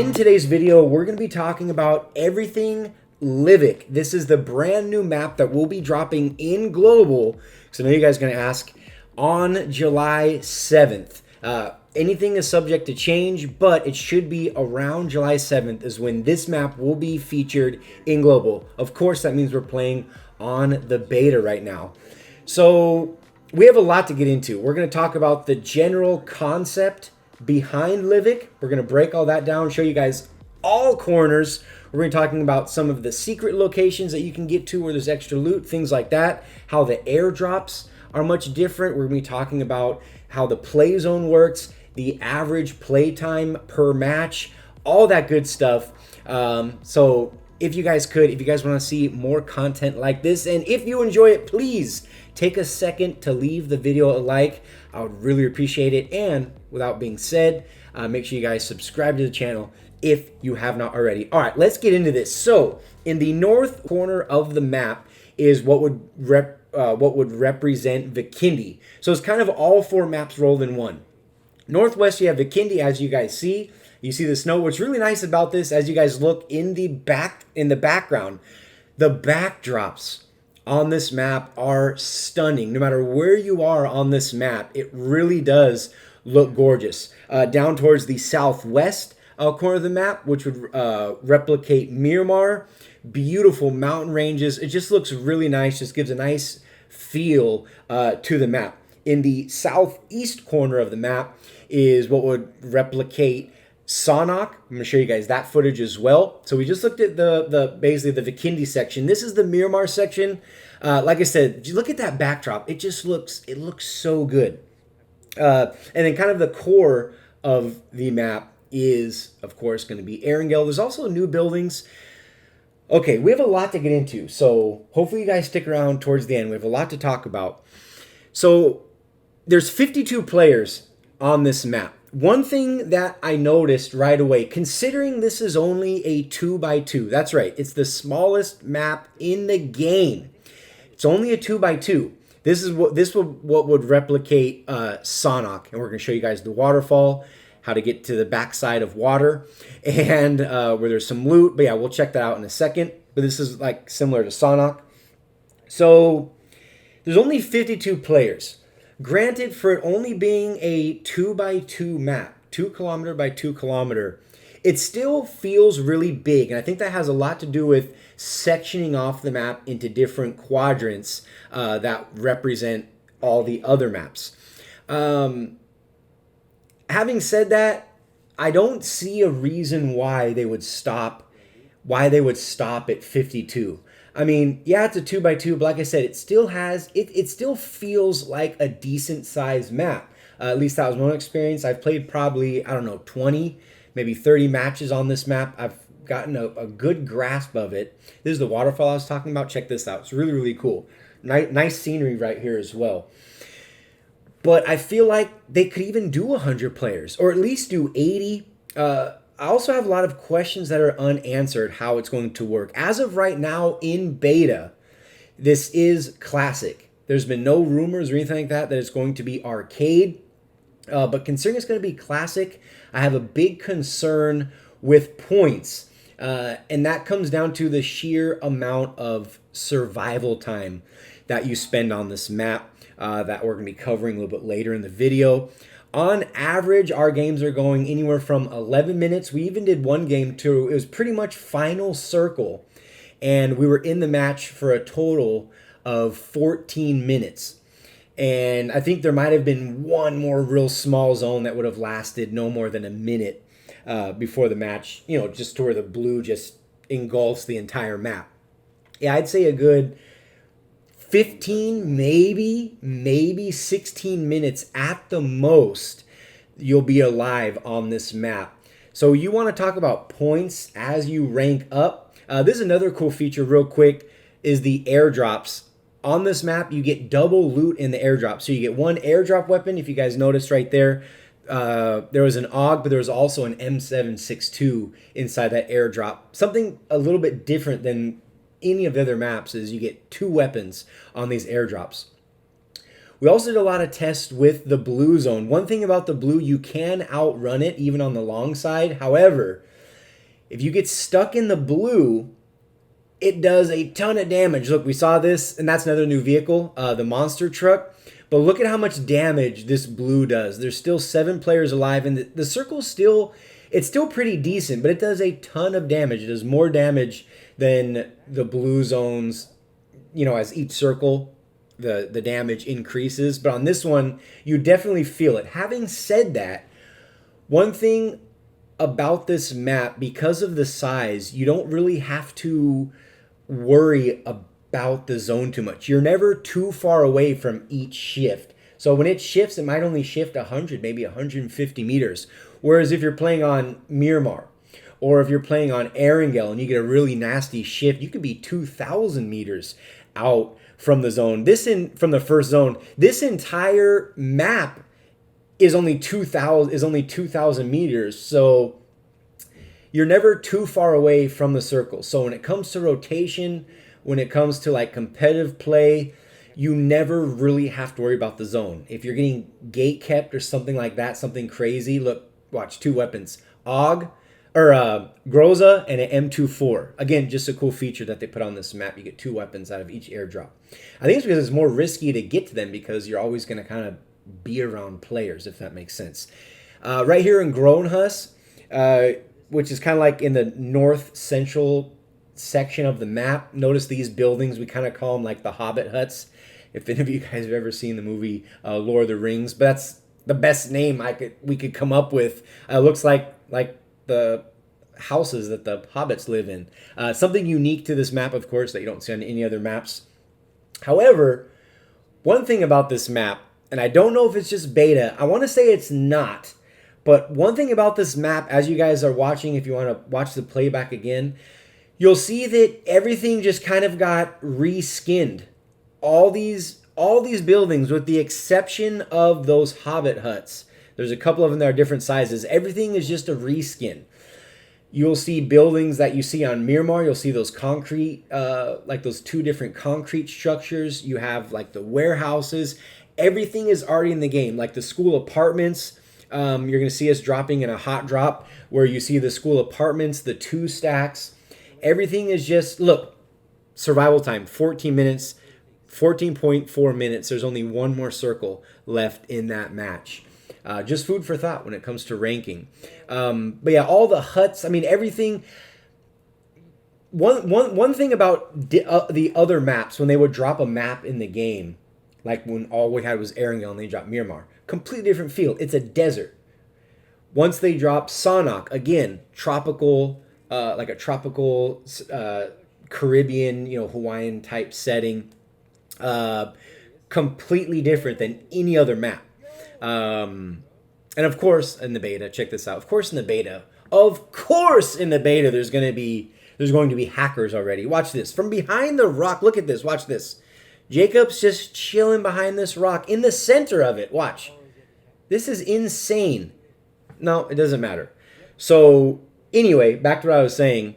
In today's video, we're going to be talking about everything Livik. This is the brand new map that will be dropping in global. So I know you guys are going to ask on July 7th. Anything is subject to change, but it should be around July 7th is when this map will be featured in global. Of course, that means we're playing on the beta right now. So we have a lot to get into. We're going to talk about the general concept behind Livik. We're going to break all that down, show you guys all corners. We're going to be talking about some of the secret locations that you can get to where there's extra loot, things like that, how the airdrops are much different. We're going to be talking about how the play zone works, the average play time per match, all that good stuff. So if you guys want to see more content like this, and if you enjoy it, please take a second to leave the video a like. I would really appreciate it. And without being said, make sure you guys subscribe to the channel if you have not already. All right, let's get into this. So in the north corner of the map is what would represent Vikindi. So it's kind of all four maps rolled in one. Northwest, you have Vikindi, as you guys see. You see the snow. What's really nice about this, as you guys look in the background, the backdrops on this map are stunning. No matter where you are on this map, it really does look gorgeous. Down towards the southwest corner of the map, which would replicate Myanmar, beautiful mountain ranges. It just looks really nice. Just gives a nice feel to the map. In the southeast corner of the map is what would replicate Sanhok. I'm going to show you guys that footage as well. So we just looked at basically the Vikindi section. This is the Myanmar section. Like I said, you look at that backdrop. It looks so good. And then kind of the core of the map is, of course, going to be Erangel. There's also new buildings. Okay, we have a lot to get into. So hopefully you guys stick around towards the end. We have a lot to talk about. So there's 52 players on this map. One thing that I noticed right away, considering this is only a 2x2, that's right, it's the smallest map in the game. It's only a 2x2. This would replicate Sanhok, and we're going to show you guys the waterfall, how to get to the backside of water, and where there's some loot. But yeah, we'll check that out in a second. But this is like similar to Sanhok. So there's only 52 players. Granted, for it only being a 2x2 map, 2 kilometer by 2 kilometer, it still feels really big. And I think that has a lot to do with sectioning off the map into different quadrants that represent all the other maps. Having said that, I don't see a reason why they would stop at 52. I mean, yeah, it's a 2x2, but like I said, it still feels like a decent sized map. At least that was my own experience. I've played probably, I don't know, 20, maybe 30 matches on this map. I've gotten a good grasp of it. This is the waterfall I was talking about. Check this out. It's really, really cool. Nice scenery right here as well. But I feel like they could even do 100 players, or at least do 80. I also have a lot of questions that are unanswered how it's going to work. As of right now in beta, this is classic. There's been no rumors or anything like that it's going to be arcade. But considering it's going to be classic, I have a big concern with points. And that comes down to the sheer amount of survival time that you spend on this map that we're going to be covering a little bit later in the video. On average, our games are going anywhere from 11 minutes. We even did one game too. It was pretty much final circle. And we were in the match for a total of 14 minutes. And I think there might have been one more real small zone that would have lasted no more than a minute before the match, just to where the blue just engulfs the entire map. Yeah, I'd say a good 15, maybe 16 minutes at the most, you'll be alive on this map. So you want to talk about points as you rank up. This is another cool feature real quick, is the airdrops. On this map, you get double loot in the airdrop. So you get one airdrop weapon, if you guys noticed right there. There was an AUG, but there was also an M762 inside that airdrop. Something a little bit different than any of the other maps is you get 2 weapons on these airdrops. We also did a lot of tests with the blue zone. One thing about the blue, you can outrun it even on the long side. However, If you get stuck in the blue, it does a ton of damage. Look, we saw this, and that's another new vehicle, the monster truck. But look at how much damage this blue does. There's still 7 players alive, and the circle's still, it's still pretty decent, but it does a ton of damage. It does more damage than the blue zones, you know, as each circle, the damage increases. But on this one, you definitely feel it. Having said that, one thing about this map, because of the size, you don't really have to worry about the zone too much. You're never too far away from each shift. So when it shifts, it might only shift 100, maybe 150 meters. Whereas if you're playing on Miramar, or if you're playing on Erangel and you get a really nasty shift, you could be 2,000 meters out from the zone. From the first zone, this entire map is only 2,000 meters. So you're never too far away from the circle. So when it comes to rotation, when it comes to like competitive play, you never really have to worry about the zone. If you're getting gate kept or something like that, something crazy, look, watch, 2 weapons, Groza and an M24. Again, just a cool feature that they put on this map. You get 2 weapons out of each airdrop. I think it's because it's more risky to get to them because you're always going to kind of be around players, if that makes sense. Right here in Groenhus, which is kind of like in the north central section of the map. Notice these buildings, we kind of call them like the Hobbit huts. If any of you guys have ever seen the movie Lord of the Rings, but that's the best name we could come up with. Looks like the houses that the hobbits live in. Something unique to this map, of course, that you don't see on any other maps. However, one thing about this map, and I don't know if it's just beta, I want to say it's not, but one thing about this map, as you guys are watching, if you want to watch the playback again, you'll see that everything just kind of got reskinned. All these buildings, with the exception of those hobbit huts, there's a couple of them that are different sizes. Everything is just a reskin. You'll see buildings that you see on Miramar. You'll see those concrete, like those 2 different concrete structures. You have like the warehouses. Everything is already in the game. Like the school apartments, you're going to see us dropping in a hot drop where you see the school apartments, the 2 stacks. Everything is just, look, survival time, 14 minutes, 14.4 minutes. There's only 1 more circle left in that match. Just food for thought when it comes to ranking. But yeah, all the huts, I mean, everything. One thing about the other maps, when they would drop a map in the game, like when all we had was Erangel and they dropped Miramar, completely different feel. It's a desert. Once they drop Sanhok, again, tropical, like a tropical Caribbean, Hawaiian type setting, completely different than any other map. And of course, in the beta, check this out. Of course, in the beta, there's going to be hackers already. Watch this from behind the rock. Look at this. Watch this. Jacob's just chilling behind this rock in the center of it. Watch. This is insane. No, it doesn't matter. So anyway, back to what I was saying.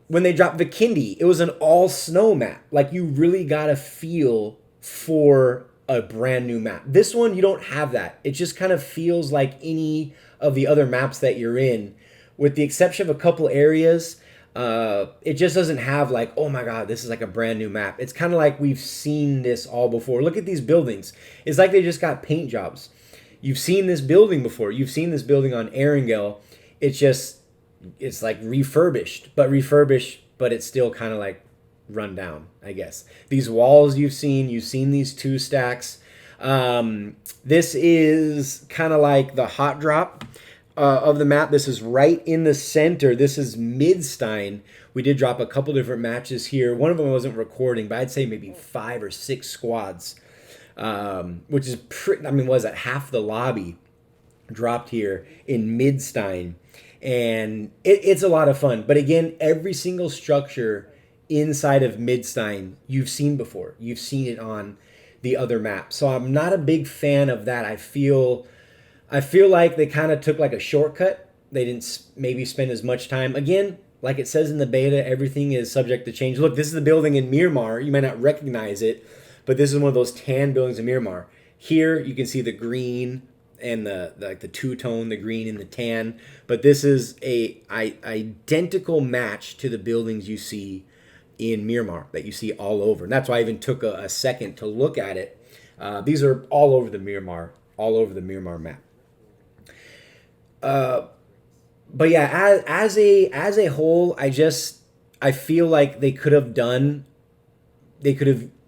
When they dropped Vikindi, it was an all snow map. Like, you really got a feel for a brand new map. This one, you don't have that. It just kind of feels like any of the other maps that you're in, with the exception of a couple areas. It just doesn't have like, oh my God, this is like a brand new map. It's kind of like we've seen this all before. Look at these buildings. It's like they just got paint jobs. You've seen this building before. You've seen this building on Erangel. It's like refurbished, but it's still kind of like run down, I guess. These walls you've seen these 2 stacks. This is kind of like the hot drop of the map. This is right in the center. This is Midstein. We did drop a couple different matches here. One of them wasn't recording, but I'd say maybe 5 or 6 squads, which is was at half the lobby dropped here in Midstein. And it's a lot of fun. But again, every single structure inside of Midstein you've seen before. You've seen it on the other map. So I'm not a big fan of that. I feel like they kind of took like a shortcut. They didn't maybe spend as much time. Again, like it says in the beta, everything is subject to change. Look, this is the building in Miramar. You might not recognize it, but this is one of those tan buildings in Miramar. Here you can see the green and the like the two-tone, the green and the tan. But this is a identical match to the buildings you see in Miramar that you see all over. And that's why I even took a second to look at it. These are all over the Miramar map. But yeah, as a whole, I feel like they could have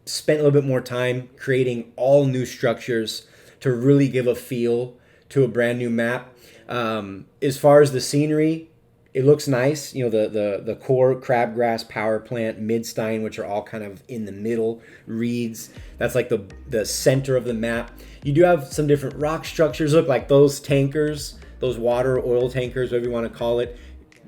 spent a little bit more time creating all new structures to really give a feel to a brand new map. As far as the scenery, it looks nice. You know, the core crabgrass power plant, Midstein, which are all kind of in the middle, reeds. That's like the center of the map. You do have some different rock structures. Look like those tankers, those water oil tankers, whatever you want to call it.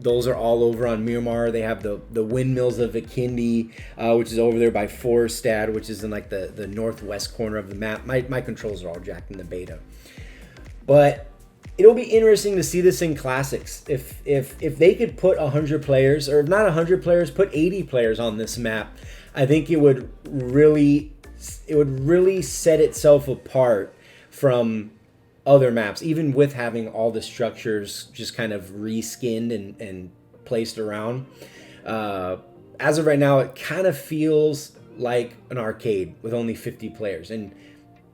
Those are all over on Miramar. They have the windmills of Vikindi, which is over there by Forestad, which is in like the northwest corner of the map. My controls are all jacked in the beta. But it'll be interesting to see this in classics. If they could put 100 players, or if not 100 players, put 80 players on this map, I think it would really set itself apart from other maps, even with having all the structures just kind of reskinned and placed around. As of right now, it kind of feels like an arcade with only 50 players, and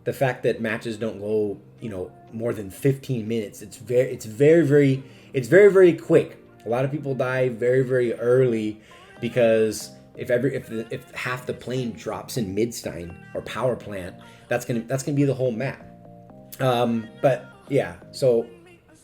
the fact that matches don't go, more than 15 minutes. It's very quick. A lot of people die very, very early because if half the plane drops in Midstein or power plant, that's gonna be the whole map. But yeah, so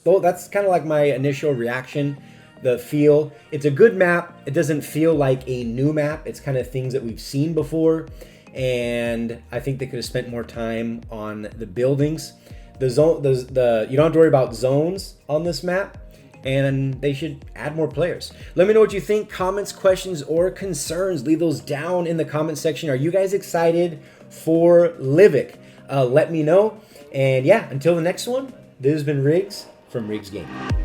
that's kind of like my initial reaction. The feel, it's a good map. It doesn't feel like a new map. It's kind of things that we've seen before, and I think they could have spent more time on the buildings. You don't have to worry about zones on this map, and they should add more players. Let me know what you think. Comments, questions, or concerns, leave those down in the comment section. Are you guys excited for Livik? Let me know. And yeah, until the next one, this has been Riggs from Riggs Gaming.